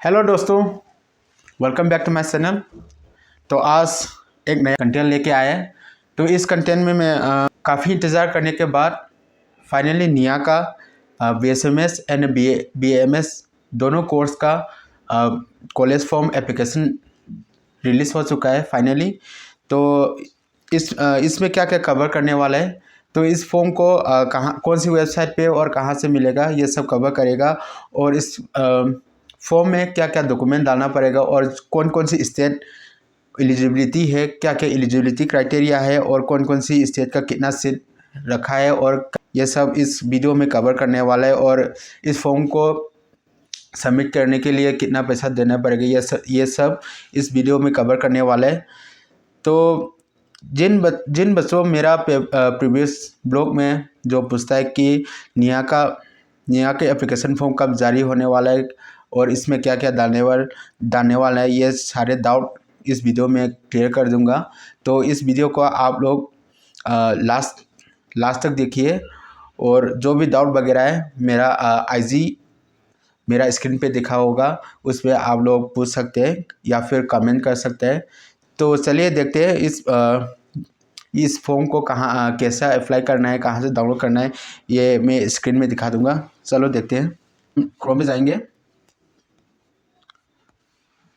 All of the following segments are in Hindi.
हेलो दोस्तों, welcome back to my channel. तो आज एक नया कंटेंट लेके आए हैं। तो इस कंटेंट में मैं काफ़ी इंतज़ार करने के बाद फाइनली निया का BSMS एंड BAMS दोनों कोर्स का कॉलेज फॉर्म एप्लीकेशन रिलीज़ हो चुका है फाइनली। तो इसमें क्या क्या कवर करने वाला है, तो इस फॉर्म को कहाँ कौन सी वेबसाइट पे और कहाँ से मिलेगा, ये सब कवर करेगा। और इस फॉर्म में क्या क्या डॉक्यूमेंट डालना पड़ेगा और कौन कौन सी स्टेट एलिजिबिलिटी है, क्या क्या एलिजिबिलिटी क्राइटेरिया है और कौन कौन सी स्टेट का कितना सीट रखा है, और ये सब इस वीडियो में कवर करने वाला है। और इस फॉर्म को सबमिट करने के लिए कितना पैसा देना पड़ेगा, ये सब इस वीडियो में कवर करने वाला है। तो जिन बच्चों मेरा प्रीवियस ब्लॉग में जो पूछता है कि निया के एप्लीकेशन फॉर्म कब जारी होने वाला है और इसमें क्या क्या डालने वाला है, ये सारे डाउट इस वीडियो में क्लियर कर दूंगा। तो इस वीडियो को आप लोग लास्ट तक देखिए, और जो भी डाउट वगैरह है मेरा IG मेरा स्क्रीन पे दिखा होगा, उस पर आप लोग पूछ सकते हैं या फिर कमेंट कर सकते हैं। तो चलिए देखते हैं इस फॉर्म को कहाँ कैसा अप्लाई करना है, कहाँ से डाउनलोड करना है, ये मैं स्क्रीन में दिखा दूंगा। चलो देखते हैं। क्रोम पे जाएंगे,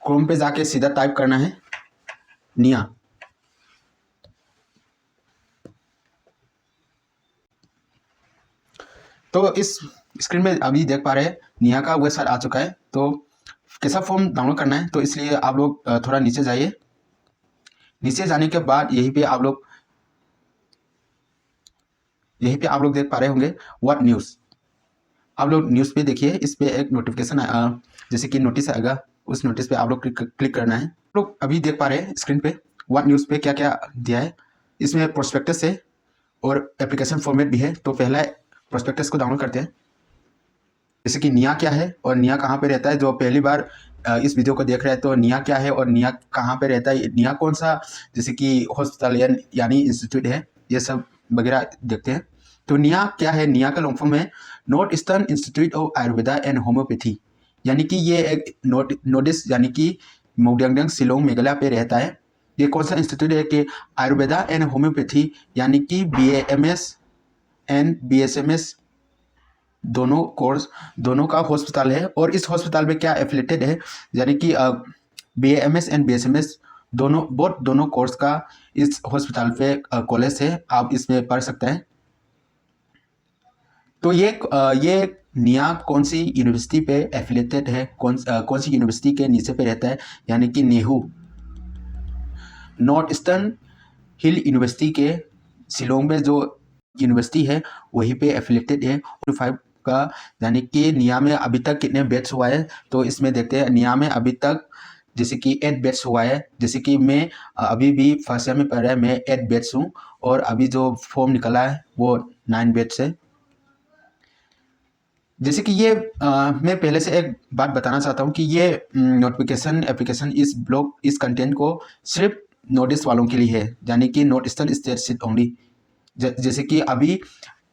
क्रोम पे जाके सीधा टाइप करना है निया। तो इस स्क्रीन में अभी देख पा रहे हैं निया का वेबसाइट आ चुका है। तो कैसा फॉर्म डाउनलोड करना है, तो इसलिए आप लोग थोड़ा नीचे जाइए। नीचे जाने के बाद यहीं पे आप लोग देख पा रहे होंगे व्हाट न्यूज़। आप लोग न्यूज़ पे देखिए, इस पे एक नोटिफिकेशन जैसे कि नोटिस आएगा, उस नोटिस पे आप लोग क्लिक करना है। आप लोग अभी देख पा रहे हैं स्क्रीन पे व्हाट न्यूज़ पे क्या क्या दिया है। इसमें प्रोस्पेक्टस है और एप्लीकेशन फॉर्मेट भी है। तो पहला प्रोस्पेक्टस को डाउनलोड करते हैं, जैसे कि निया क्या है और निया कहाँ पे रहता है। जो पहली बार इस वीडियो को देख रहे हैं तो निया क्या है और निया कहाँ पे रहता है, निया कौन सा जैसे कि हॉस्पिटल यानी इंस्टीट्यूट है, ये सब वगैरह देखते हैं। तो निया क्या है, निया का लॉन्ग फॉर्म है north eastern institute of Ayurveda and homeopathy. यानी कि ये एक नॉर्थ यानी कि मोगडंग शिलोंग मेघालय पे रहता है। ये कौन सा इंस्टीट्यूट है कि आयुर्वेदा एंड होम्योपैथी यानी कि BAMS एंड BSMS दोनों का हॉस्पिटल है। और इस हॉस्पिटल में क्या एफिलेटेड है, यानी कि BAMS एंड BSMS दोनों कोर्स का इस हॉस्पिटल पे कॉलेज है, आप इसमें पढ़ सकते हैं। तो ये निया कौन सी यूनिवर्सिटी पे एफिलेटेड है, कौन सी यूनिवर्सिटी के नीचे पे रहता है, यानी कि नेहरू नॉर्थ ईस्टर्न हिल यूनिवर्सिटी के शिलोंग में जो यूनिवर्सिटी है वहीं पे एफिलेटेड है। 5 का यानी कि निया में अभी तक कितने बैच हुआ है, तो इसमें देखते हैं। निया में अभी तक जैसे कि 8 बैच हुआ है। जैसे कि मैं अभी भी फर्स्ट ईयर में पढ़ रहा है, मैं 8 बैच हूँ, और अभी जो फॉर्म निकला है वो 9 बैच है। जैसे कि ये मैं पहले से एक बात बताना चाहता हूँ कि ये नोटिफिकेशन एप्लीकेशन इस कंटेंट को सिर्फ नॉर्थ ईस्ट वालों के लिए है, यानी कि north eastern state seat only. जैसे कि अभी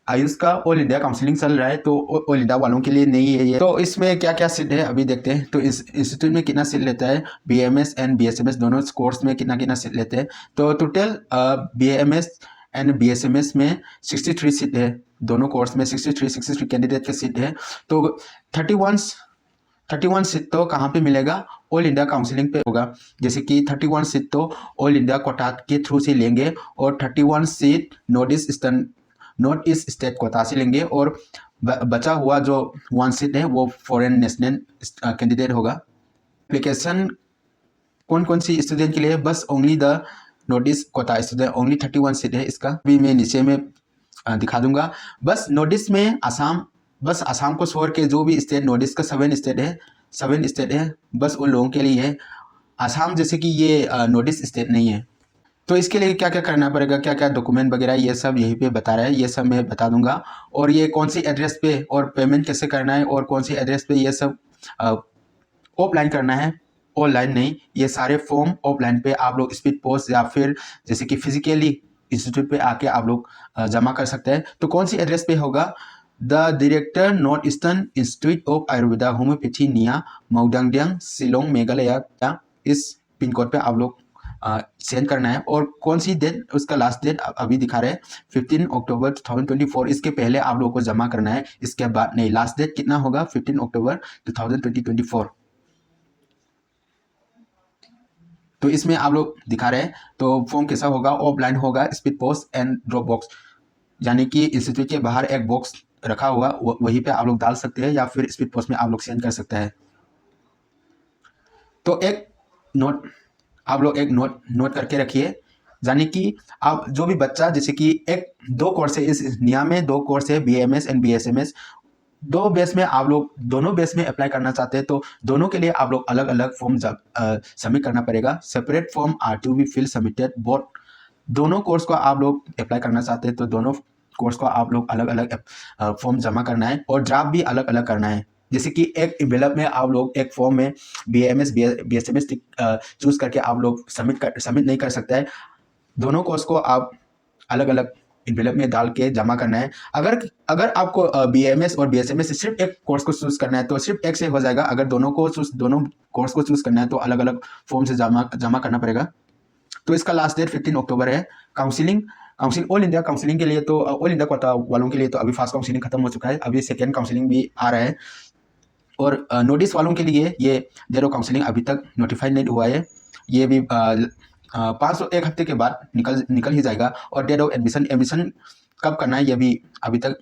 आयुष का ऑल इंडिया काउंसलिंग चल रहा है, तो ऑल इंडिया वालों के लिए नहीं है ये। तो इसमें क्या क्या सीट है अभी देखते हैं। तो इस इंस्टीट्यूट में कितना सीट लेता है, BAMS एंड BSMS दोनों कोर्स में कितना कितना सीट लेते हैं। तो टोटल BAMS एंड BSMS में 63 सीट है, दोनों कोर्स में 63 कैंडिडेट के सीट है। तो 31 सीट तो कहाँ पे मिलेगा, ऑल इंडिया काउंसलिंग पे होगा। जैसे कि 31 सीट तो ऑल इंडिया कोटा के थ्रू से लेंगे, और 31 seat north east state quota से लेंगे, और बचा हुआ जो 1 सीट है वो फॉरेन नेशनल कैंडिडेट होगा। एप्लीकेशन कौन कौन सी स्टूडेंट के लिए, बस only the north east quota student, only 31 seat है इसका। भी मैं नीचे में दिखा दूंगा। बस नॉर्थ ईस्ट में आसाम को छोड़ के जो भी स्टेट नॉर्थ ईस्ट का 7 स्टेट है, बस उन लोगों के लिए है। आसाम जैसे कि ये नॉर्थ ईस्ट स्टेट नहीं है। तो इसके लिए क्या क्या करना पड़ेगा, क्या क्या डॉक्यूमेंट वगैरह, ये सब यहीं पे बता रहा है, ये सब मैं बता दूंगा। और ये कौन सी एड्रेस पे और पेमेंट कैसे करना है, और कौन सी एड्रेस पे, ये सब ऑफलाइन करना है, ऑनलाइन नहीं। ये सारे फॉर्म ऑफलाइन पे आप लोग स्पीड पोस्ट या फिर जैसे कि फिजिकली इंस्टीट्यूट पे आके आप लोग जमा कर सकते हैं। तो कौन सी एड्रेस पे होगा, the director north eastern institute of Ayurveda homeopathy निया माउडांगडियांग शिलोंग मेघालय, इस पिन कोड पे आप लोग सेंड करना है। और कौन सी डेट, उसका लास्ट डेट अभी दिखा रहे हैं 15 अक्टूबर 2024। इसके पहले आप लोगों को जमा करना है, इसके बाद नहीं। लास्ट डेट कितना होगा? 15 अक्टूबर 2024। तो इसमें आप लोग दिखा रहे हैं। तो फॉर्म कैसा होगा? ऑफलाइन होगा, speed post and drop box, यानी कि इंस्टीट्यूट के बाहर एक बॉक्स रखा होगा, वहीं पे आप लोग डाल सकते हैं, या फिर स्पीड पोस्ट में आप लोग सेंड कर सकते हैं। तो एक नोट आप लोग एक नोट करके रखिए, यानी कि आप जो भी बच्चा, जैसे कि एक 2 कोर्स है इस निया में, 2 कोर्स है BAMS एंड BSMS, 2 बेस में आप लोग दोनों बेस में अप्लाई करना चाहते हैं तो दोनों के लिए आप लोग अलग अलग फॉर्म सबमिट करना पड़ेगा। Separate form are to be fill submitted both. दोनों कोर्स को आप लोग अप्लाई करना चाहते हैं तो दोनों कोर्स को आप लोग अलग अलग फॉर्म जमा करना है, और ड्राफ्ट भी अलग अलग करना है। जैसे कि एक एनवेलप में आप लोग एक फॉर्म में BAMS BSMS चूज करके आप लोग सबमिट नहीं कर सकता है। दोनों कोर्स को आप अलग अलग एनवेलप में डाल के जमा करना है। अगर आपको BAMS और BSMS से सिर्फ एक कोर्स को चूज करना है तो सिर्फ एक से हो जाएगा। अगर दोनों कोर्स को चूज करना है तो अलग अलग फॉर्म से जमा करना पड़ेगा। तो इसका लास्ट डेट 15 अक्टूबर है। काउंसिलिंग ऑल इंडिया काउंसिलिंग के लिए तो ऑल इंडिया कोटा वालों के लिए तो अभी फर्स्ट काउंसिलिंग खत्म हो चुका है, अभी सेकेंड काउंसिलिंग भी आ रहा है। और नोटिस वालों के लिए ये डेट ऑफ काउंसिलिंग अभी तक नोटिफाइड नहीं हुआ है, ये भी 1 हफ्ते के बाद निकल ही जाएगा। और डेट ऑफ एडमिशन कब करना है ये भी अभी तक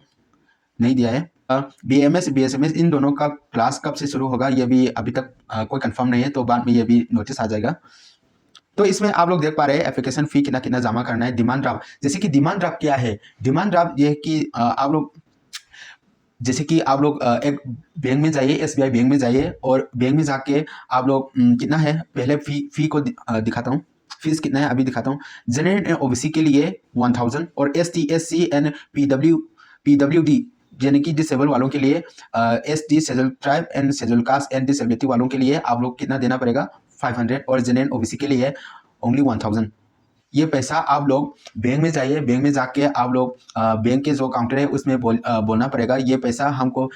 नहीं दिया है। BAMS BSMS इन दोनों का क्लास कब से शुरू होगा ये भी अभी तक कोई कंफर्म नहीं है, तो बाद में ये भी नोटिस आ जाएगा। तो इसमें आप लोग देख पा रहे हैं एप्लीकेशन फी कितना कितना जमा करना है। डिमांड ड्राफ्ट, जैसे कि डिमांड ड्राफ्ट क्या है? डिमांड ड्राफ्ट ये है कि आप लोग जैसे कि आप लोग एक बैंक में जाइए, SBI बैंक में जाइए, और बैंक में जाके आप लोग कितना है, पहले फी को दिखाता हूँ, फीस कितना है अभी दिखाता हूँ। जनरल एंड OBC के लिए 1000, और ST SC एंड PWD यानी कि डिसेबल वालों के लिए, ST schedule tribe and schedule caste and disability वालों के लिए आप लोग कितना देना पड़ेगा? 500, और जनरल OBC के लिए ओनली 1000। ये पैसा आप लोग बैंक में जाइए, बैंक में जाके आप लोग बैंक के जो काउंटर है उसमें बोलना पड़ेगा। ये पैसा हमको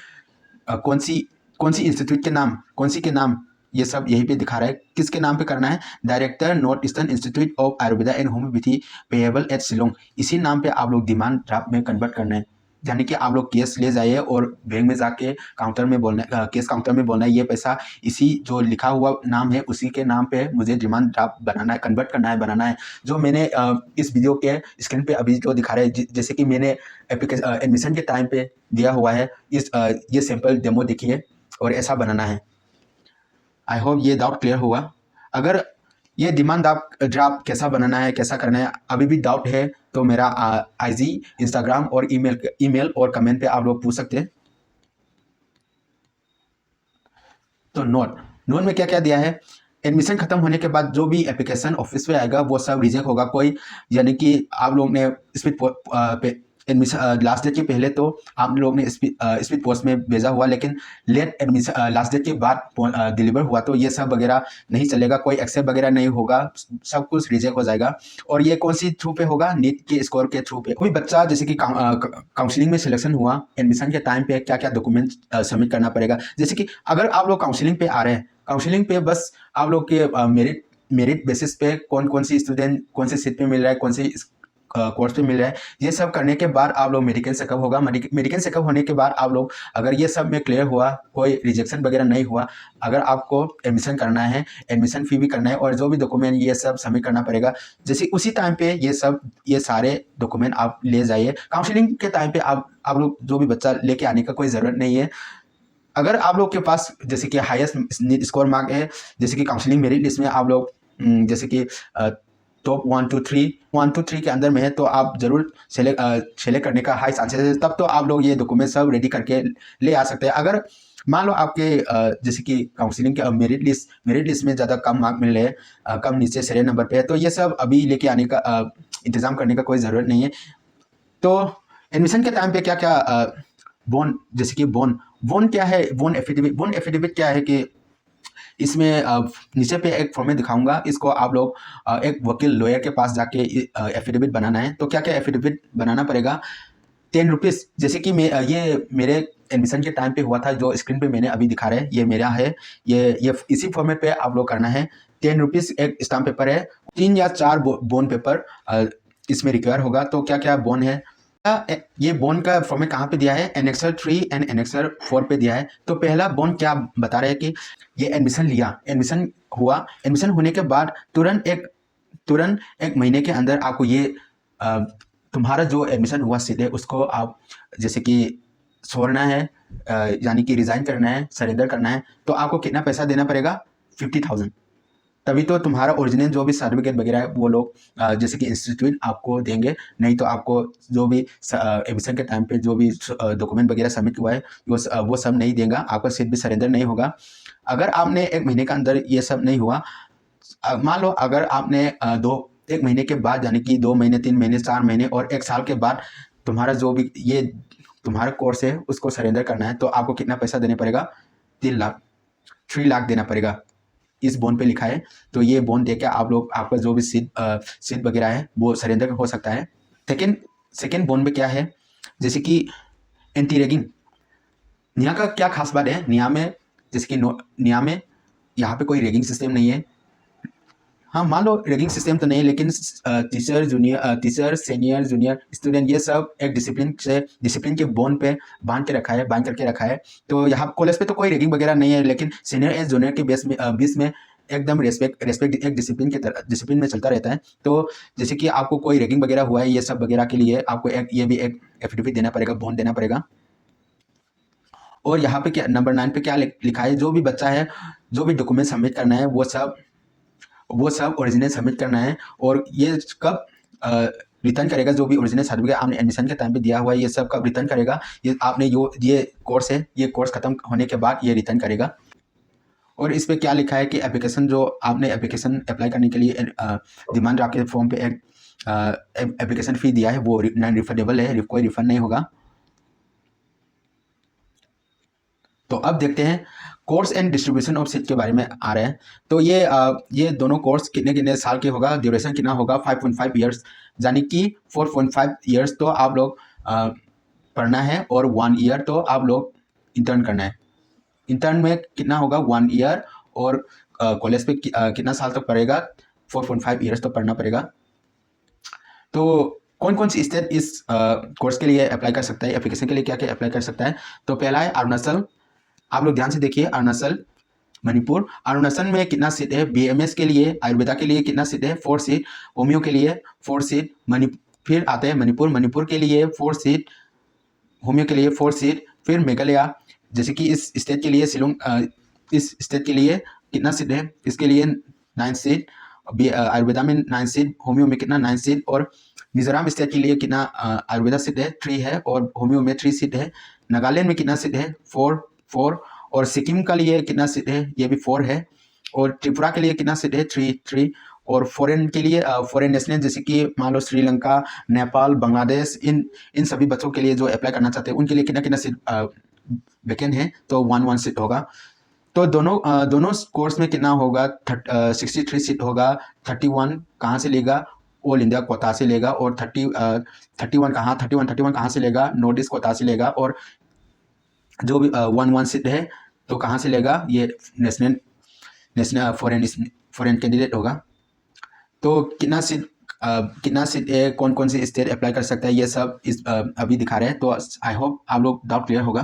कौन सी इंस्टीट्यूट के नाम, के नाम, ये सब यहीं पे दिखा रहा है, किसके नाम पे करना है? Director north eastern institute of Ayurveda and homeopathy payable eight Shillong. इसी नाम पे आप लोग डिमांड ड्राफ्ट में कन्वर्ट करना है, यानी कि आप लोग केस ले जाइए और बैंक में जाके काउंटर में बोलना, केस काउंटर में बोलना है ये पैसा इसी जो लिखा हुआ नाम है उसी के नाम पे मुझे डिमांड ड्राफ्ट बनाना है, कन्वर्ट करना है, बनाना है। जो मैंने इस वीडियो के स्क्रीन पे अभी जो दिखा रहे हैं, जैसे कि मैंने एप्लीकेशन एडमिशन के टाइम पे दिया हुआ है, ये सैम्पल डेमो देखिए और ऐसा बनाना है। आई होप ये डाउट क्लियर हुआ। अगर ये डिमांड ड्राफ्ट कैसा बनाना है, कैसा करना है, अभी भी डाउट है तो मेरा IG, इंस्टाग्राम और ईमेल और कमेंट पे आप लोग पूछ सकते हैं। तो नोट में क्या क्या दिया है? एडमिशन खत्म होने के बाद जो भी एप्लीकेशन ऑफिस पे आएगा वो सब रिजेक्ट होगा। कोई, यानी कि आप लोग ने स्पीड एडमिशन लास्ट डेट के पहले तो आप लोग ने स्पीड पोस्ट में भेजा हुआ, लेकिन लेट एडमिशन लास्ट डेट के बाद डिलीवर हुआ तो ये सब वगैरह नहीं चलेगा, कोई एक्सेप्ट वगैरह नहीं होगा, सब कुछ रिजेक्ट हो जाएगा। और ये कौन सी थ्रू पे होगा? नीट के स्कोर के थ्रू पे। कोई बच्चा जैसे कि काउंसलिंग में सिलेक्शन हुआ, एडमिशन के टाइम पे क्या क्या डॉक्यूमेंट सबमिट करना पड़ेगा? जैसे कि अगर आप लोग काउंसलिंग पे आ रहे हैं, काउंसलिंग पे बस आप लोग के मेरिट बेसिस पे कौन सी स्टूडेंट कौन से सीट पे मिल रहा है, कौन से कोर्स पे मिल रहा है, ये सब करने के बाद आप लोग मेडिकल चेकअप होगा। मेडिकल चेकअप होने के बाद आप लोग अगर ये सब में क्लियर हुआ, कोई रिजेक्शन वगैरह नहीं हुआ, अगर आपको एडमिशन करना है, एडमिशन फी भी करना है और जो भी डॉक्यूमेंट ये सब सबमिट करना पड़ेगा, जैसे उसी टाइम पे ये सारे डॉक्यूमेंट आप ले जाइए। काउंसलिंग के टाइम पे आप लोग जो भी बच्चा लेके आने का कोई ज़रूरत नहीं है। अगर आप लोग के पास जैसे कि हाईएस्ट नीट स्कोर मार्क है, जैसे कि काउंसलिंग मेरिट लिस्ट में आप लोग जैसे कि टॉप 1 to 3 के अंदर में है तो आप जरूर सेलेक्ट करने का हाई चांसेस है। तब तो आप लोग ये डॉक्यूमेंट सब रेडी करके ले आ सकते हैं। अगर मान लो आपके जैसे कि काउंसलिंग के मेरिट लिस्ट में ज़्यादा कम मार्क मिल रहे हैं, कम नीचे सीरियल नंबर पे है, तो ये सब अभी लेके आने का इंतज़ाम करने का कोई ज़रूरत नहीं है। तो एडमिशन के टाइम पे क्या क्या बॉन्ड, जैसे कि बॉन्ड क्या है? बॉन्ड एफिडेविट क्या है कि इसमें नीचे पे एक फॉर्मेट दिखाऊंगा, इसको आप लोग एक वकील लॉयर के पास जाके एफिडेविट बनाना है। तो क्या क्या एफिडेविट बनाना पड़ेगा? 10 रुपीज़। जैसे कि मैं ये मेरे एडमिशन के टाइम पे हुआ था, जो स्क्रीन पे मैंने अभी दिखा रहे हैं ये मेरा है। ये इसी फॉर्मेट पे आप लोग करना है। 10 रुपीज़ एक स्टाम्प पेपर है, 3 या 4 बॉन्ड पेपर इसमें रिक्वायर होगा। तो क्या क्या बॉन्ड है, ये बॉन्ड का फॉर्मेट कहाँ पे दिया है, एनेक्सर 3 एंड एनेक्सर 4 पे दिया है। तो पहला बॉन्ड क्या बता रहे हैं कि ये एडमिशन लिया, एडमिशन हुआ, एडमिशन होने के बाद तुरंत एक महीने के अंदर आपको ये तुम्हारा जो एडमिशन हुआ सीट है उसको आप जैसे कि छोड़ना है, यानी कि रिज़ाइन करना है, सरेंडर करना है। तो आपको कितना पैसा देना पड़ेगा, 50,000। तभी तो तुम्हारा ओरिजिनल जो भी सर्टिफिकेट वगैरह है वो लोग जैसे कि इंस्टीट्यूट आपको देंगे। नहीं तो आपको जो भी एडमिशन के टाइम पे जो भी डॉक्यूमेंट वगैरह सबमिट हुआ है वो सब नहीं देगा, आपका सीट भी सरेंडर नहीं होगा। अगर आपने एक महीने के अंदर ये सब नहीं हुआ, मान लो अगर आपने एक महीने के बाद, यानी कि 2 महीने, 3 महीने, 4 महीने और 1 साल के बाद तुम्हारा जो भी ये तुम्हारा कोर्स है उसको सरेंडर करना है, तो आपको कितना पैसा देना पड़ेगा, 3 लाख देना पड़ेगा। इस बॉन्ड पे लिखा है। तो ये बॉन्ड देके आप लोग आपका जो भी सीट वगैरह है वो सरेंडर हो सकता है। सेकेंड बॉन्ड में क्या है, जैसे कि एंटी रैगिंग। निया का क्या खास बात है, निया में जैसे कि निया में यहाँ पे कोई रैगिंग सिस्टम नहीं है। हाँ, मान लो रैगिंग सिस्टम तो नहीं, लेकिन टीचर सीनियर जूनियर स्टूडेंट ये सब एक डिसिप्लिन के बॉन्ड पे बांध करके रखा है। तो यहाँ कॉलेज पे तो कोई रैगिंग वगैरह नहीं है, लेकिन सीनियर एंड जूनियर के बीच में एकदम रेस्पेक्ट एक डिसिप्लिन में चलता रहता है। तो जैसे कि आपको कोई रैगिंग वगैरह हुआ है ये सब वगैरह के लिए आपको ये भी एक एफिडेविट देना पड़ेगा, बॉन्ड देना पड़ेगा। और यहाँ पे क्या नंबर 9 पे क्या लिखा है, जो भी बच्चा है जो भी डॉक्यूमेंट सबमिट करना है वो सब ओरिजिनल सबमिट करना है। और ये कब रिटर्न करेगा, जो भी ओरिजिनल सर्टिफिकेट आपने एडमिशन के टाइम पे दिया हुआ है ये सब कब रिटर्न करेगा, ये आपने ये कोर्स है, ये कोर्स खत्म होने के बाद ये रिटर्न करेगा। और इस पे क्या लिखा है कि एप्लीकेशन जो आपने एप्लीकेशन अप्लाई करने के लिए डिमांड ड्राफ्ट के फॉर्म पे एक एप्लीकेशन फ़ी दिया है वो नॉन रिफंडेबल है, कोई रिफंड नहीं होगा। तो अब देखते हैं course and distribution of seat के बारे में आ रहे हैं। तो ये दोनों कोर्स कितने साल के होगा, ड्यूरेशन कितना होगा, 5.5 ईयर्स, यानी कि 4.5 ईयर्स तो आप लोग पढ़ना है और 1 ईयर तो आप लोग इंटर्न करना है। इंटर्न में कितना होगा, 1 ईयर, और कॉलेज पे कितना साल तक पढ़ेगा, 4.5 ईयर्स तो पढ़ना पड़ेगा। तो कौन कौन सी स्टेट इस कोर्स के लिए अप्लाई कर सकता है, एप्लीकेशन के लिए क्या क्या अप्लाई कर सकता है। तो पहला है अरुणाचल। आप लोग ध्यान से देखिए, अरुणाचल, मणिपुर। अरुणाचल में कितना सीट है, बीएमएस के लिए, आयुर्वेदा के लिए कितना सीट है, 4 सीट, होम्यो के लिए 4 सीट, फिर आते हैं मणिपुर के लिए 4 सीट, होम्यो के लिए 4 सीट। फिर मेघालय, जैसे कि इस स्टेट के लिए शिलोंग, इस स्टेट के लिए कितना सीट है, इसके लिए 9 सीट, आयुर्वेदा में 9 सीट, होम्यो में कितना 9 सीट। और मिजोरम स्टेट के लिए कितना आयुर्वेदा सीट है, 3 है, और होम्यो में 3 सीट है। नागालैंड में कितना सीट है, 4। और सिक्किम का लिए कितना सीट है, ये भी 4 है। और त्रिपुरा के लिए कितना सीट है, 3। और फॉरेन के लिए फॉरेन नेशनल, जैसे कि मान लो श्रीलंका, नेपाल, बांग्लादेश, इन सभी बच्चों के लिए जो अप्लाई करना चाहते हैं उनके लिए कितना सीट वैकेंट है, तो 1 सीट होगा। तो दोनों कोर्स में कितना होगा, 63 सीट होगा। 31 कहाँ से लेगा, ऑल इंडिया कोटा से लेगा। और 31 कहाँ से लेगा, नॉर्थ ईस्ट कोटा से लेगा। और जो भी 1 सीट है तो कहाँ से लेगा, ये नेशनल फॉरेन कैंडिडेट होगा। तो कितना सीट है, कौन कौन सी स्टेट अप्लाई कर सकता है, ये सब अभी दिखा रहे हैं। तो आई होप आप लोग डाउट क्लियर होगा।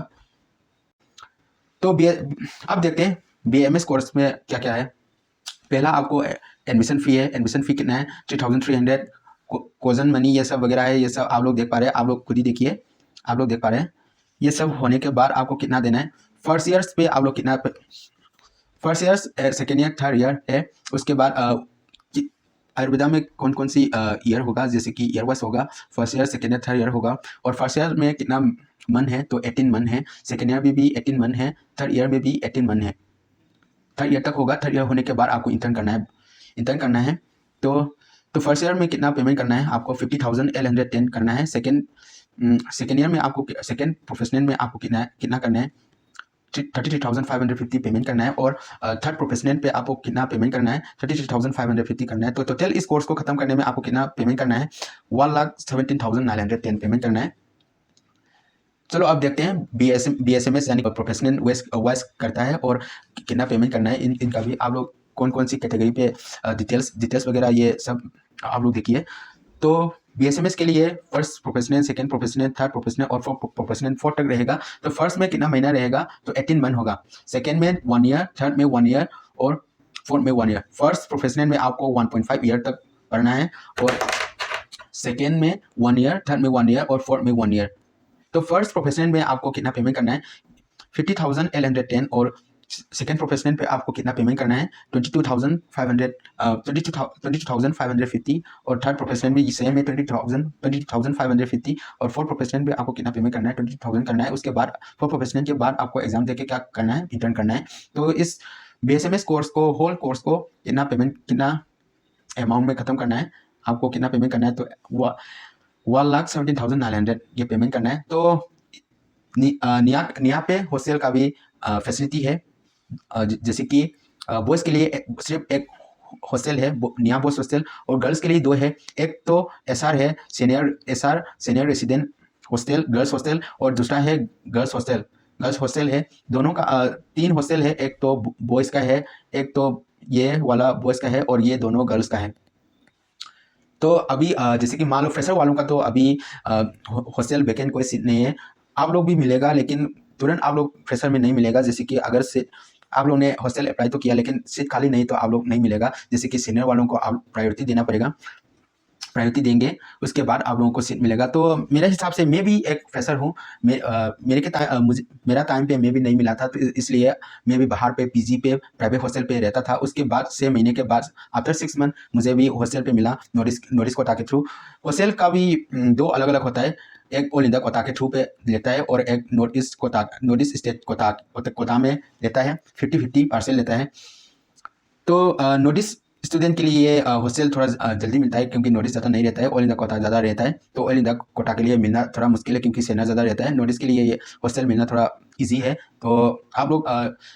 तो अब देखते हैं बीएमएस कोर्स में क्या क्या है। पहला आपको एडमिशन फ़ी है, एडमिशन फ़ी कितना है, 3300। कोजन मनी ये सब वगैरह है, ये सब आप लोग देख पा रहे हैं, आप लोग खुद ही देखिए, आप लोग देख पा रहे हैं। ये सब होने के बाद आपको कितना देना है, फर्स्ट ईयर्स पे आप लोग कितना, first years, second year, third year है। उसके बाद आयुर्वेदा में कौन कौन सी ईयर होगा, जैसे कि ईयर वाइज होगा, first year, second year, third year होगा। और फर्स्ट ईयर में कितना मन है, तो 18 मन है। सेकेंड ईयर में भी 18 मन है, थर्ड ईयर में भी 18 मन है। थर्ड ईयर तक होगा, थर्ड ईयर होने के बाद आपको इंटर्न करना है। तो फर्स्ट ईयर में कितना पेमेंट करना है, आपको 50,810 करना है। सेकेंड ईयर में आपको, सेकेंड प्रोफेशनल में आपको कितना करना है, 33,550 पेमेंट करना है। और थर्ड प्रोफेशनल पे आपको कितना पेमेंट करना है, 33,550 करना है। तो टोटल इस कोर्स को खत्म करने में आपको कितना पेमेंट करना है, 1,17,910 पेमेंट करना है। चलो अब देखते हैं BSMS यानी प्रोफेशनल वॉइस करता है और कितना पेमेंट करना है इनका भी आप लोग कौन कौन सी कैटेगरी पे डिटेल्स वगैरह ये सब आप लोग देखिए। तो BSMS के लिए first professional, second professional, third professional और फोर्थ प्रोफेशनल 4 तक रहेगा। तो फर्स्ट में कितना महीना रहेगा तो 18 मंथ होगा, सेकंड में 1 ईयर, थर्ड में 1 ईयर और फोर्थ में 1 ईयर। फर्स्ट प्रोफेशनल में आपको 1.5 ईयर तक पढ़ना है और सेकेंड में 1 ईयर, थर्ड में 1 ईयर और फोर्थ में 1 ईयर। तो फर्स्ट प्रोफेशनल में आपको कितना पेमेंट करना है 50,810 और सेकेंड प्रोफेशनल पे आपको कितना पेमेंट करना है 22,550 और थर्ड प्रोफेशनल में सेम है 22,550 और फोर्थ प्रोफेशनल पे आपको कितना पेमेंट करना है 20,000 करना है। उसके बाद फोर्थ प्रोफेशनल के बाद आपको एग्जाम देके क्या करना है, इंटर्न करना है। तो इस BSMS कोर्स को, होल कोर्स को कितना पेमेंट, कितना अमाउंट में खत्म करना है, आपको कितना पेमेंट करना है तो 1,17,900 ये पेमेंट करना है। तो निया पे हॉस्टल का भी फैसिलिटी है, जैसे कि बॉयज़ के लिए सिर्फ एक हॉस्टल है निया बॉयज़ हॉस्टल और गर्ल्स के लिए 2 है। एक तो SR है, senior resident hostel girls hostel और दूसरा है गर्ल्स हॉस्टल है। दोनों का 3 हॉस्टल है, एक तो बॉयज़ का है, एक तो ये वाला बॉयज़ का है और ये दोनों गर्ल्स का है। तो अभी जैसे कि मान लो फ्रेशर वालों का तो अभी हॉस्टल वैकेंट कोई सीट नहीं है, आप लोग भी मिलेगा लेकिन तुरंत आप लोग फ्रेशर में नहीं मिलेगा। जैसे कि अगर से आप लोग ने हॉस्टल अप्लाई तो किया लेकिन सीट खाली नहीं तो आप लोग नहीं मिलेगा। जैसे कि सीनियर वालों को आप प्रायोरिटी देना पड़ेगा, प्रायोरिटी देंगे उसके बाद आप लोगों को सीट मिलेगा। तो मेरे हिसाब से मैं भी एक फ्रेशर हूँ, मेरा टाइम पे मैं भी नहीं मिला था, तो इसलिए मैं भी बाहर पे PG पे प्राइवेट हॉस्टल पे रहता था। उसके बाद 6 महीने के बाद आफ्टर 6 मंथ मुझे भी हॉस्टल पे मिला नोटिस कोटा के थ्रू। हॉस्टल का भी 2 अलग अलग होता है, एक ऑल इंडिया कोटा के थ्रू पे लेता है और एक नॉर्थ ईस्ट स्टेट कोटा में लेता है, 50-50 पार्सल लेता है। तो नोटिस स्टूडेंट के लिए ये हॉस्टल थोड़ा जल्दी मिलता है क्योंकि नोटिस ज़्यादा नहीं रहता है, ऑल इंडिया कोटा ज़्यादा रहता है। तो ऑल इंडिया कोटा के लिए मिलना थोड़ा मुश्किल है क्योंकि सेना ज़्यादा रहता है। नोटिस के लिए ये हॉस्टल मिलना थोड़ा इजी है। तो आप लोग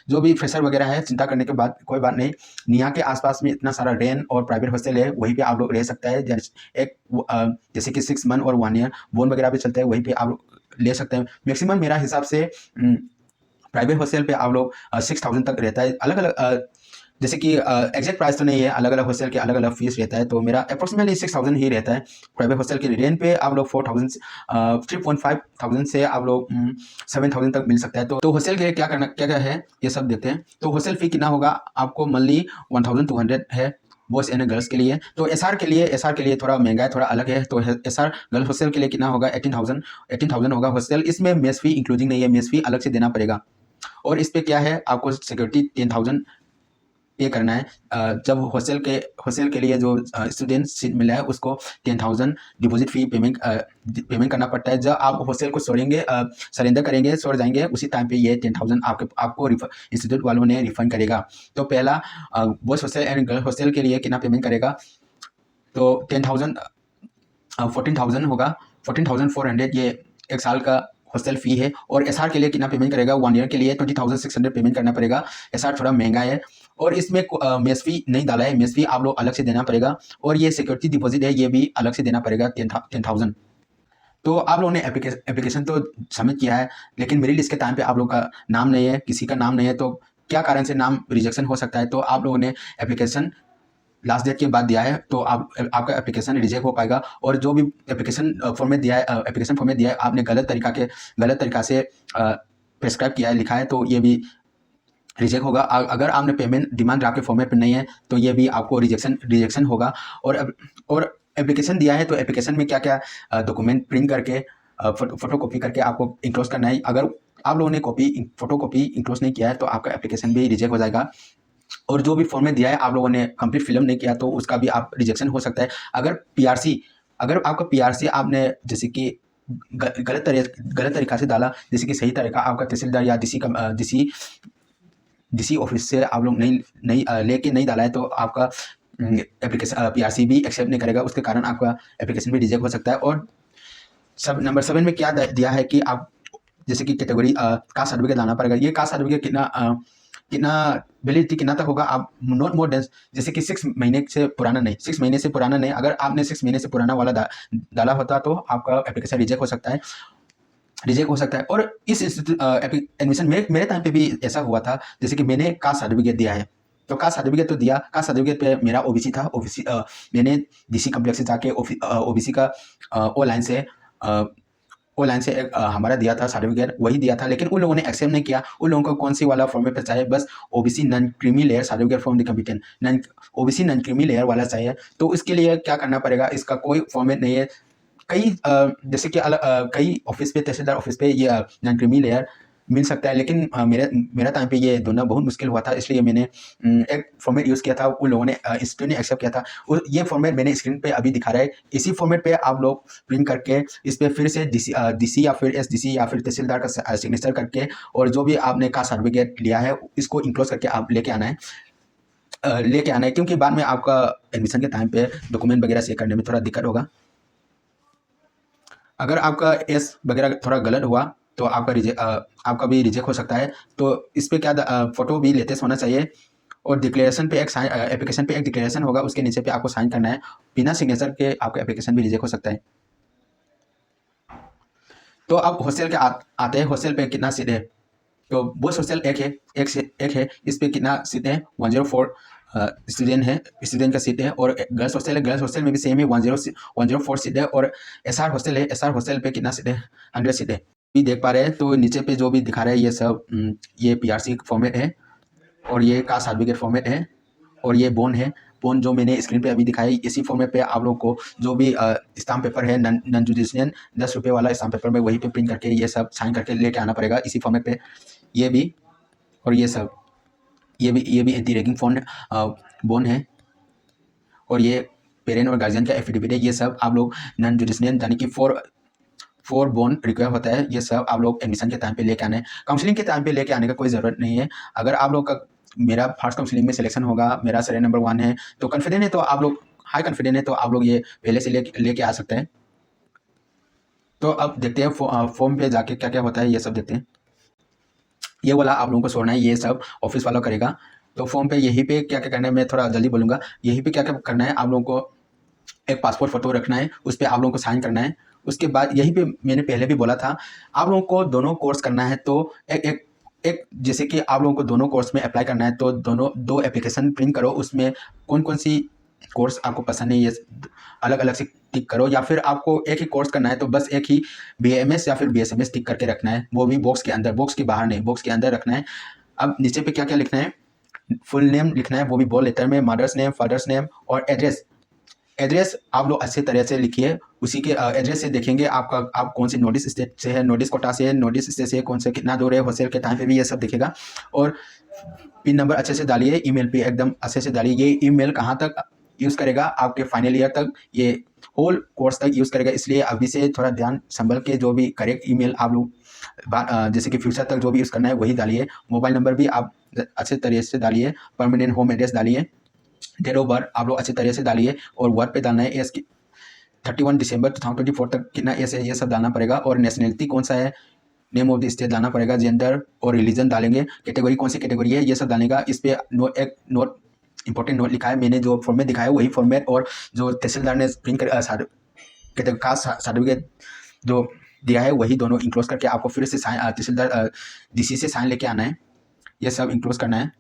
जो भी फ्रेशर वगैरह है चिंता करने के बाद कोई बात नहीं, निया के आसपास में इतना सारा रेन और प्राइवेट हॉस्टल है, वहीं पे आप लोग रह सकता है। जैसे कि 6 मंथ और 1 ईयर बोन वगैरह भी चलता है, वहीं पे आप लोग ले सकते हैं। मैक्सिमम मेरा हिसाब से प्राइवेट हॉस्टल पे आप लोग 6,000 तक रहता है। अलग अलग जैसे कि एग्जैक्ट प्राइस तो नहीं है, अलग अलग हॉस्टल के अलग अलग फीस रहता है। तो मेरा अप्रोक्सीमेटली 6,000 ही रहता है प्राइवेट हॉस्टल के। रेंट पे आप लोग 3.5,000 से आप लोग 7,000 तक मिल सकता है। तो हॉस्टल के लिए क्या क्या है ये सब देखते हैं। तो हॉस्टल फी कितना होगा आपको मंथली 1,200 है बॉयज़ एंड गर्ल्स के लिए। तो SR के लिए थोड़ा महंगा है, थोड़ा अलग है। तो SR गर्ल्स हॉस्टल के लिए कितना होगा 18,000 होगा हॉस्टल। इसमें मेस फी इंक्लूडिंग नहीं है, मेस फी अलग से देना पड़ेगा। और इस पर क्या है आपको सिक्योरिटी 10,000 पे करना है। जब हॉस्टल के लिए जो स्टूडेंट सीट मिला है उसको 10,000 डिपॉजिट फी पेमेंट करना पड़ता है। जब आप हॉस्टल को सरेंडर करेंगे, छोड़ जाएंगे, उसी टाइम पे ये 10,000 आपको इंस्टीट्यूट वालों ने रिफंड करेगा। तो पहला boys hostel and girls hostel के लिए कितना पेमेंट करेगा तो 14,000 होगा, 14,400 ये एक साल का हॉस्टल फी है। और SR के लिए कितना पेमेंट करेगा 1 ईयर के लिए 20,600 पेमेंट करना पड़ेगा। SR थोड़ा महंगा है और इसमें मेस फी नहीं डाला है, मेस फी आप लोग अलग से देना पड़ेगा। और ये सिक्योरिटी डिपॉजिट है, ये भी अलग से देना पड़ेगा 10,000। तो आप लोगों ने एप्लीकेशन तो सबमिट किया है लेकिन मेरी लिस्ट के टाइम पे आप लोग का नाम नहीं है, किसी का नाम नहीं है, तो क्या कारण से नाम रिजेक्शन हो सकता है। तो आप लोगों ने एप्लीकेशन लास्ट डेट के बाद दिया है तो आपका एप्लीकेशन रिजेक्ट हो पाएगा। और जो भी एप्लीकेशन फॉर्मेट दिया है आपने गलत तरीका से प्रेस्क्राइब किया है, लिखा है, तो ये भी रिजेक्ट होगा। अगर आपने पेमेंट डिमांड ड्राफ्ट के फॉर्मेट पर नहीं है तो ये भी आपको रिजेक्शन होगा। और एप्लीकेशन दिया है तो एप्लीकेशन में क्या क्या डॉक्यूमेंट प्रिंट करके फोटो कॉपी करके आपको इंक्लोज करना है। अगर आप लोगों ने फोटो कॉपी इंक्लोज नहीं किया है तो आपका एप्लीकेशन भी रिजेक्ट हो जाएगा। और जो भी फॉर्मेट दिया है आप लोगों ने कंप्लीट फिलअप नहीं किया तो उसका भी आप रिजेक्शन हो सकता है। अगर आपका PRC आपने जैसे कि गलत तरीका से डाला, जैसे कि सही तरीका आपका तहसीलदार या DC ऑफिस से आप लोग नहीं लेके नहीं डाला है तो आपका एप्लीकेशन PRC भी एक्सेप्ट नहीं करेगा, उसके कारण आपका एप्लीकेशन भी रिजेक्ट हो सकता है। और नंबर 7 में क्या दिया है कि आप जैसे कि कैटेगरी कास्ट सर्टिफिकेट लाना पड़ेगा। ये कास्ट सर्टिफिकेट कितना वैलिडिटी कितना तक होगा, आप नॉट मोर देन, जैसे कि 6 महीने से पुराना नहीं। अगर आपने 6 महीने से पुराना वाला डाला होता तो आपका एप्लीकेशन रिजेक्ट हो सकता है। रिजेक्ट हो सकता है। और इस एडमिशन में मेरे टाइम पे भी ऐसा हुआ था, जैसे कि मैंने कास्ट सर्टिफिकेट दिया है, तो कास्ट सर्टिफिकेट तो दिया, कास्ट सर्टिफिकेट पे मेरा ओबीसी था, ओबीसी मैंने डीसी कम्प्लेक्स से जाके ओबीसी का ऑनलाइन से एक हमारा दिया था सर्टिफिकेट, वही दिया था, लेकिन उन लोगों ने एक्सेप्ट नहीं किया। उन लोगों को कौन सी वाला फॉर्मेट पे चाहिए, बस OBC non creamy layer certificate from the competent, non OBC non creamy layer वाला चाहिए। तो इसके लिए क्या करना पड़ेगा, इसका कोई फॉर्मेट नहीं है। कई जैसे कि कई ऑफिस पे, तहसीलदार ऑफिस पे ये नॉन क्रीमी लेयर मिल सकता है, लेकिन मेरा टाइम पे ये ढूंढना बहुत मुश्किल हुआ था, इसलिए मैंने एक फॉर्मेट यूज़ किया था। उन लोगों ने इंस्टीट्यूट ने एक्सेप्ट किया था। और ये फॉर्मेट मैंने स्क्रीन पे अभी दिखा रहा है, इसी फॉर्मेट पे आप लोग प्रिंट करके इस पे फिर से डीसी या फिर एसडीसी या फिर तहसीलदार का सिग्नेचर करके, और जो भी आपने कास्ट सर्टिफिकेट लिया है इसको इंक्लोज करके आप लेके आना है, क्योंकि बाद में आपका एडमिशन के टाइम पे डॉक्यूमेंट वगैरह चेक करने में थोड़ा दिक्कत होगा। अगर आपका एस वगैरह थोड़ा गलत हुआ तो आपका भी रिजेक्ट हो सकता है। तो इस पे क्या फोटो भी लेटेस्ट होना चाहिए, और डिक्लेरेशन पे एक साइन, एप्लीकेशन पे एक डिक्लेरेशन होगा, उसके नीचे पे आपको साइन करना है। बिना सिग्नेचर के आपका एप्लीकेशन भी रिजेक्ट हो सकता है। तो अब हॉस्टल के आते हैं, हॉस्टल पे कितना सीट है। तो बॉयज हॉस्टल एक है, इस पे कितना सीट है, 104 स्टूडेंट का सीट है। और गर्ल्स हॉस्टल है, गर्ल्स हॉस्टल में भी सेम है, 104 सीट है। और एसआर हॉस्टल है, एसआर हॉस्टल पे कितना सीट है, 100 सीट है। भी देख पा रहे हैं, तो नीचे पे जो भी दिखा रहे हैं ये सब ये पीआरसी फॉर्मेट है, और ये कास्ट सर्टिफिकेट फॉर्मेट है, और ये बोन है। बोन जो मैंने स्क्रीन पे अभी दिखाई, इसी फॉर्मेट पे आप लोग को जो भी स्टाम्प पेपर है, नॉन जुडिशियल 10 रुपये वाला स्टाम्प पेपर में वहीं पे प्रिंट करके ये सब साइन करके लेके आना पड़ेगा इसी फॉर्मेट पे। ये भी, और ये सब, ये भी एंटी रैगिंग बोन है, और ये पेरेंट और गार्जियन का एफिडेविट है। ये सब आप लोग नॉन जुडिशियल यानी कि फोर बोन रिक्वायर होता है, ये सब आप लोग एडमिशन के टाइम पे लेके आने, काउंसलिंग के टाइम पे लेके आने का कोई ज़रूरत नहीं है। अगर आप लोग का मेरा फर्स्ट काउंसलिंग में सिलेक्शन होगा, मेरा सर्वे नंबर 1 है, तो कॉन्फिडेंट है, तो आप लोग हाई कॉन्फिडेंट है, तो आप लोग ये पहले से लेके आ सकते हैं। तो अब देखते हैं फॉर्म पे जाके क्या क्या होता है, ये सब देखते हैं। ये वाला आप लोगों को छोड़ना है, ये सब ऑफिस वाला करेगा। तो फॉर्म पे यहीं पे क्या क्या करना है, मैं थोड़ा जल्दी बोलूँगा। यहीं पे क्या क्या करना है, आप लोगों को एक पासपोर्ट फोटो रखना है, उस पर आप लोगों को साइन करना है। उसके बाद यहीं पे मैंने पहले भी बोला था, आप लोगों को दोनों कोर्स करना है, तो एक जैसे कि आप लोगों को दोनों कोर्स में अप्लाई करना है, तो दो एप्लीकेशन प्रिंट करो, उसमें कौन कौन सी कोर्स आपको पसंद है ये अलग अलग से टिक करो। या फिर आपको एक ही कोर्स करना है, तो बस एक ही BAMS या फिर BSMS टिक करके रखना है, वो भी बॉक्स के अंदर, बॉक्स के बाहर नहीं, बॉक्स के अंदर रखना है। अब नीचे पे क्या क्या लिखना है, फुल नेम लिखना है, वो भी बोल्ड लेटर में, मदर्स नेम, फादर्स नेम, और एड्रेस आप लोग अच्छे तरह से लिखिए। उसी के एड्रेस से देखेंगे आप कौन सी नोटिस स्टेट से है, नोटिस कोटा से है, नोटिस स्टेट से कौन से कितना दूर है, होस्टल के टाइम पे भी ये सब दिखेगा। और पिन नंबर अच्छे से डालिए, ईमेल पे एकदम अच्छे से डालिए। ये ईमेल कहाँ तक यूज़ करेगा, आपके फाइनल ईयर तक, ये होल कोर्स तक यूज़ करेगा, इसलिए अभी से थोड़ा ध्यान संभल के जो भी करेक्ट ईमेल आप लोग जैसे कि फ्यूचर तक जो भी यूज़ करना है वही डालिए। मोबाइल नंबर भी आप अच्छे तरीके से डालिए, परमानेंट होम एड्रेस डालिए, डेट ऑफ बर्थ आप लोग अच्छे तरह से डालिए, और वर्ड पे डालना है एज की 31 दिसंबर 2024 तक कितना एज है, ये सब डालना पड़ेगा। और नेशनलिटी कौन सा है, नेम ऑफ द स्टेट डालना पड़ेगा, जेंडर और रिलीजन डालेंगे, कैटेगरी कौन सी कैटेगरी है, ये सब डालेगा। इस पे एक नोट इंपॉर्टेंट नोट लिखा है, मैंने जो फॉर्मेट दिखाया वही फॉर्मेट, और जो तहसीलदार ने प्रिंट कर कास्ट सर्टिफिकेट जो दिया है वही दोनों इंक्लोज करके आपको फिर से साइन तहसीलदार DC से साइन लेके आना है, ये सब इंक्लोज करना है।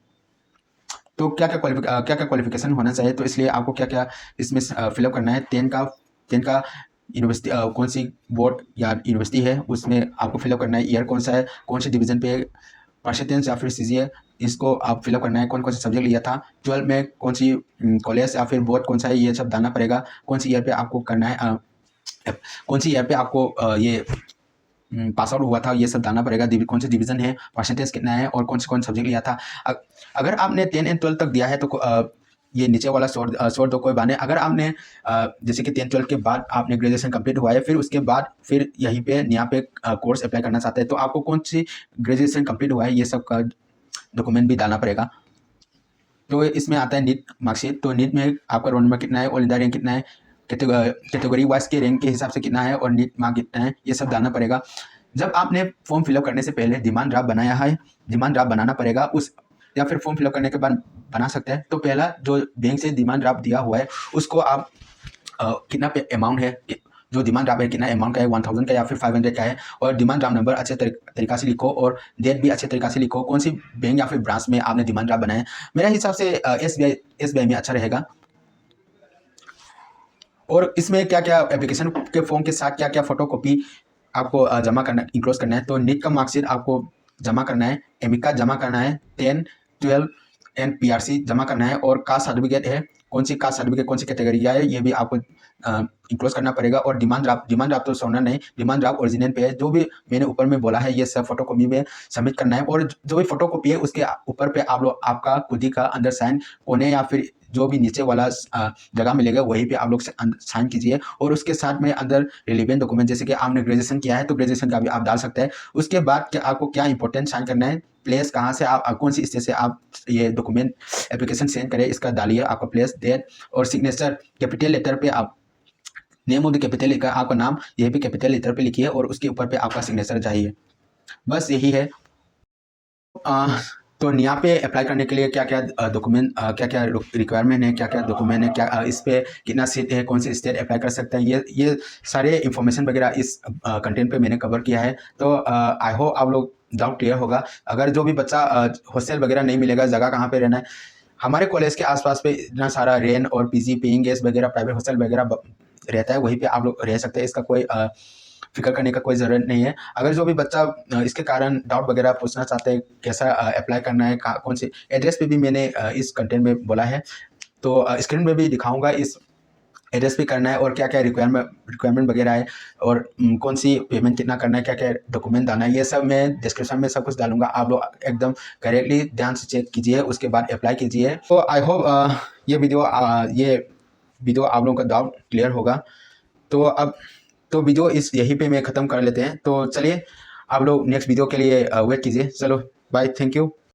तो क्या क्या क्वालिफिकेशन होना चाहिए, तो इसलिए आपको क्या क्या इसमें फिलअप करना है। 10 का यूनिवर्सिटी कौन सी बोर्ड या यूनिवर्सिटी है उसमें आपको फिलअप करना है, ईयर कौन सा है, कौन से डिवीज़न पे, परसेंटेज या फिर CGPA, इसको आप फिलअप करना है। कौन कौन से सब्जेक्ट लिया था 12 में, कौन सी कॉलेज या फिर बोर्ड कौन सा है, ये सब डालना पड़ेगा। कौन सी ईयर पे आपको करना है, कौन सी ईयर पे आपको ये पास आउट हुआ था, ये सब डालना पड़ेगा। कौन से डिवीज़न है, परसेंटेज कितना है, और कौन सब्जेक्ट लिया था। अगर आपने 10 एंड 12 तक दिया है तो ये नीचे वाला छोड़ दो, कोई बात नहीं। अगर आपने जैसे कि 10 12 के बाद आपने ग्रेजुएशन कंप्लीट हुआ है, फिर उसके बाद फिर यहीं पे यहाँ पे कोर्स अप्लाई करना चाहते हैं, तो आपको कौन सी ग्रेजुएशन कंप्लीट हुआ है ये सब का डॉक्यूमेंट भी डालना पड़ेगा। तो इसमें आता है नीट मार्कशीट, तो नीट में आपका रोल नंबर कितना है, ऑल इंडिया रैंक कितना है, कैटेगरी वाइज के रैंक के हिसाब से कितना है, और नीट मार्क कितना है, ये सब डालना पड़ेगा। जब आपने फॉर्म फिलअप करने से पहले डिमांड ड्राफ्ट बनाया है, डिमांड ड्राफ्ट बनाना पड़ेगा उस, या फिर फॉर्म फिलअप करने के बाद बना सकते हैं। तो पहला जो बैंक से डिमांड ड्राफ्ट दिया हुआ है उसको आप कितना पे अमाउंट है, जो डिमांड ड्राफ्ट है कितना अमाउंट का है, 1000 का या फिर 500 का है, और डिमांड ड्राफ्ट नंबर अच्छे तरीका से लिखो और डेट भी अच्छे तरीका से लिखो, कौन सी बैंक या फिर ब्रांच में आपने डिमांड ड्राफ्ट बनाया। मेरे हिसाब से SBI में अच्छा रहेगा। और इसमें क्या क्या एप्लीकेशन के फॉर्म के साथ क्या क्या फोटोकॉपी आपको जमा करना इंक्लोज करना है। तो नीट का मार्कशीट आपको जमा करना है, एमिका जमा करना है, 10, 12 एंड PRC जमा करना है, और कास्ट सर्टिफिकेट है, कौन सी कास्ट सर्टिफिकेट कौन सी कैटेगरी का है ये भी आपको इंक्लोज करना पड़ेगा। और डिमांड ड्राफ्ट तो सोना नहीं, डिमांड ड्राफ्ट ओरिजिनल पे है, जो भी मैंने ऊपर में बोला है ये सब फोटोकॉपी में सबमिट करना है। और जो भी फोटोकॉपी है उसके ऊपर पे आप लोग आपका खुद ही का अंदर साइन कोने या फिर जो भी नीचे वाला जगह मिलेगा वहीं पे आप लोग साइन कीजिए। और उसके साथ में अंदर रिलेवेंट डॉक्यूमेंट, जैसे कि आपने ग्रेजुएशन किया है तो ग्रेजुएशन का भी आप डाल सकते हैं। उसके बाद आपको क्या इंपॉर्टेंट साइन करना है, प्लेस कहाँ से आप कौन सी स्टेट से आप ये डॉक्यूमेंट एप्लीकेशन सेंड करें इसका डालिए आपका प्लेस, डेट, और सिग्नेचर कैपिटल लेटर पे आप नेम ऑफ द कैपिटल लिखा आपका नाम यह भी कैपिटल लेटर पे लिखिए और उसके ऊपर पे आपका सिग्नेचर चाहिए। बस यही है। तो निया पे अप्लाई करने के लिए क्या क्या डॉक्यूमेंट, क्या क्या रिक्वायरमेंट है, क्या क्या डॉक्यूमेंट है, क्या इस पे कितना सीट है, कौन सी स्टेट अप्लाई कर सकते हैं, ये सारे इंफॉर्मेशन वगैरह इस कंटेंट पे मैंने कवर किया है। तो आई होप आप लोग डाउट क्लियर होगा। अगर जो भी बच्चा हॉस्टल वगैरह नहीं मिलेगा, जगह कहाँ पे रहना है, हमारे कॉलेज के आसपास पे इतना सारा रेंट और PG पेइंग गेस्ट वगैरह प्राइवेट हॉस्टल वगैरह रहता है, वहीं पे आप लोग रह सकते हैं। इसका कोई फिक्र करने का कोई ज़रूरत नहीं है। अगर जो भी बच्चा इसके कारण डाउट वगैरह पूछना चाहते हैं कैसा अप्लाई करना है, कौन से एड्रेस पे भी मैंने इस कंटेंट में बोला है, तो स्क्रीन पे भी दिखाऊंगा इस एड्रेस पे करना है और क्या क्या रिक्वायरमेंट वगैरह है, और कौन सी पेमेंट कितना करना है, क्या क्या डॉक्यूमेंट डालना है, ये सब मैं डिस्क्रिप्शन में सब कुछ डालूंगा। आप लोग एकदम करेक्टली ध्यान से चेक कीजिए, उसके बाद अप्लाई कीजिए। तो आई होप ये वीडियो आप लोगों का डाउट क्लियर होगा। तो अब तो वीडियो यहीं पे मैं ख़त्म कर लेते हैं। तो चलिए आप लोग नेक्स्ट वीडियो के लिए वेट कीजिए। चलो बाय, थैंक यू।